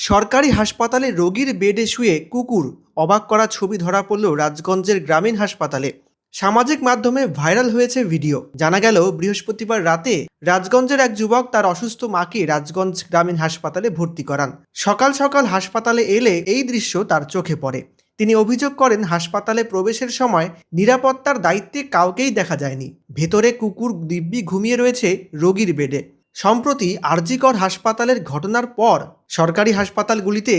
সরকারি হাসপাতালে রোগীর বেডে শুয়ে কুকুর, অবাক করা ছবি ধরা পড়ল রাজগঞ্জের গ্রামীণ হাসপাতালে। সামাজিক মাধ্যমে ভাইরাল হয়েছে ভিডিও। জানা গেল বৃহস্পতিবার রাতে রাজগঞ্জের এক যুবক তার অসুস্থ মাকে রাজগঞ্জ গ্রামীণ হাসপাতালে ভর্তি করান। সকাল সকাল হাসপাতালে এলে এই দৃশ্য তার চোখে পড়ে। তিনি অভিযোগ করেন, হাসপাতালে প্রবেশের সময় নিরাপত্তার দায়িত্বে কাউকেই দেখা যায়নি। ভেতরে কুকুর দিব্যি ঘুমিয়ে রয়েছে রোগীর বেডে। সম্প্রতি আরজিকর হাসপাতালের ঘটনার পর সরকারি হাসপাতালগুলিতে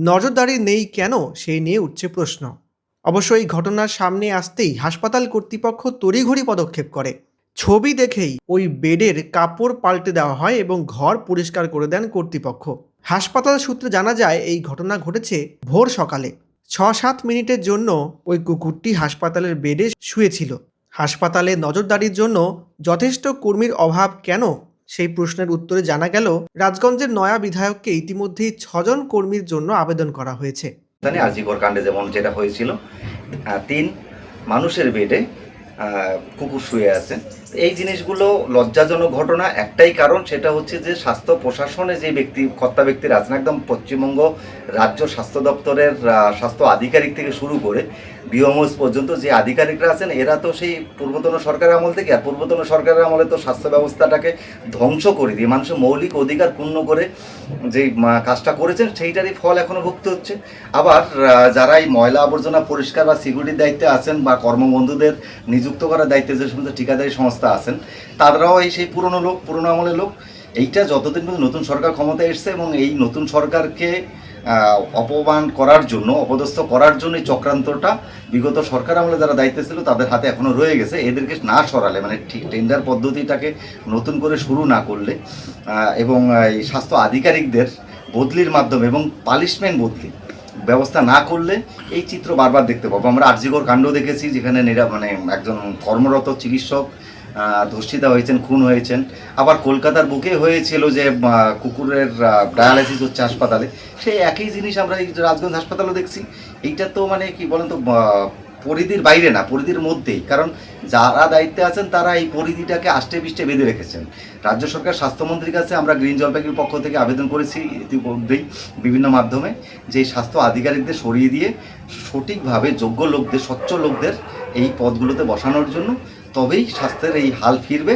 নজরদারি নেই কেন, সেই নিয়ে উঠছে প্রশ্ন। অবশ্য এই ঘটনার সামনে আসতেই হাসপাতাল কর্তৃপক্ষ তড়িঘড়ি পদক্ষেপ করে। ছবি দেখেই ওই বেডের কাপড় পাল্টে দেওয়া হয় এবং ঘর পরিষ্কার করে দেন কর্তৃপক্ষ। হাসপাতাল সূত্রে জানা যায়, এই ঘটনা ঘটেছে ভোর সকালে। ৬-৭ মিনিটের জন্য ওই কুকুরটি হাসপাতালের বেডে শুয়েছিল। হাসপাতালে নজরদারির জন্য যথেষ্ট কর্মীর অভাব কেন, সেই প্রশ্নের উত্তরে জানা গেল, রাজগঞ্জের নয়া বিধায়ককে ইতিমধ্যেই ৬ জন কর্মীর জন্য আবেদন করা হয়েছে। আরজিকর কাণ্ডে যেমন যেটা হয়েছিল, ৩ মানুষের বেডে কুকুর শুয়ে আছে। এই জিনিসগুলো লজ্জাজনক ঘটনা। একটাই কারণ, সেটা হচ্ছে যে স্বাস্থ্য প্রশাসনে যে কর্তা ব্যক্তিরা আছেন, একদম পশ্চিমবঙ্গ রাজ্য স্বাস্থ্য দপ্তরের স্বাস্থ্য আধিকারিক থেকে শুরু করে বিওমোস পর্যন্ত যে আধিকারিকরা আছেন, এরা তো সেই পূর্বতন সরকারের আমল থেকে, আর পূর্বতন সরকারের আমলে তো স্বাস্থ্য ব্যবস্থাটাকে ধ্বংস করে দিয়ে মানুষের মৌলিক অধিকার ক্ষুণ্ণ করে যে কাজটা করেছেন, সেইটারই ফল এখনও ভুগতে হচ্ছে। আবার যারা এই ময়লা আবর্জনা পরিষ্কার বা সিকিউরিটির দায়িত্বে আছেন বা কর্মবন্ধুদের নিযুক্ত করার দায়িত্বে যে সমস্ত ঠিকাদারি সংস্থা আছেন, তারাও এই সেই পুরনো আমলের লোক। এইটা যতদিন পর্যন্ত নতুন সরকার ক্ষমতায় এসছে এবং এই নতুন সরকারকে অপমান করার জন্য, অপদস্থ করার জন্য এই চক্রান্তটা বিগত সরকার আমলে যারা দায়িত্বে ছিল তাদের হাতে এখনও রয়ে গেছে। এদেরকে না সরালে, মানে ঠিক টেন্ডার পদ্ধতিটাকে নতুন করে শুরু না করলে এবং এই স্বাস্থ্য আধিকারিকদের বদলির মাধ্যমে এবং পানিশমেন্ট বদলি ব্যবস্থা না করলে এই চিত্র বারবার দেখতে পাবো। আমরা আরজিকর কাণ্ড দেখেছি, যেখানে একজন কর্মরত চিকিৎসক ধর্ষিতা হয়েছেন, খুন হয়েছেন। আবার কলকাতার বুকে হয়েছিল যে কুকুরের ডায়ালাইসিস হচ্ছে হাসপাতালে, সেই একই জিনিস আমরা এই রাজগঞ্জ হাসপাতালেও দেখছি। এইটা তো মানে কি বলেন তো, পরিধির বাইরে না, পরিধির মধ্যেই। কারণ যারা দায়িত্বে আছেন তারা এই পরিধিটাকে আষ্টে পৃষ্ঠে বেঁধে রেখেছেন। রাজ্য সরকার স্বাস্থ্যমন্ত্রীর কাছে আমরা গ্রিন জলপাইগুড়ির পক্ষ থেকে আবেদন করেছি ইতিমধ্যেই বিভিন্ন মাধ্যমে, যে স্বাস্থ্য আধিকারিকদের সরিয়ে দিয়ে সঠিকভাবে যোগ্য লোকদের, স্বচ্ছ লোকদের এই পদগুলোতে বসানোর জন্য, তবেই স্বাস্থ্যের এই হাল ফিরবে।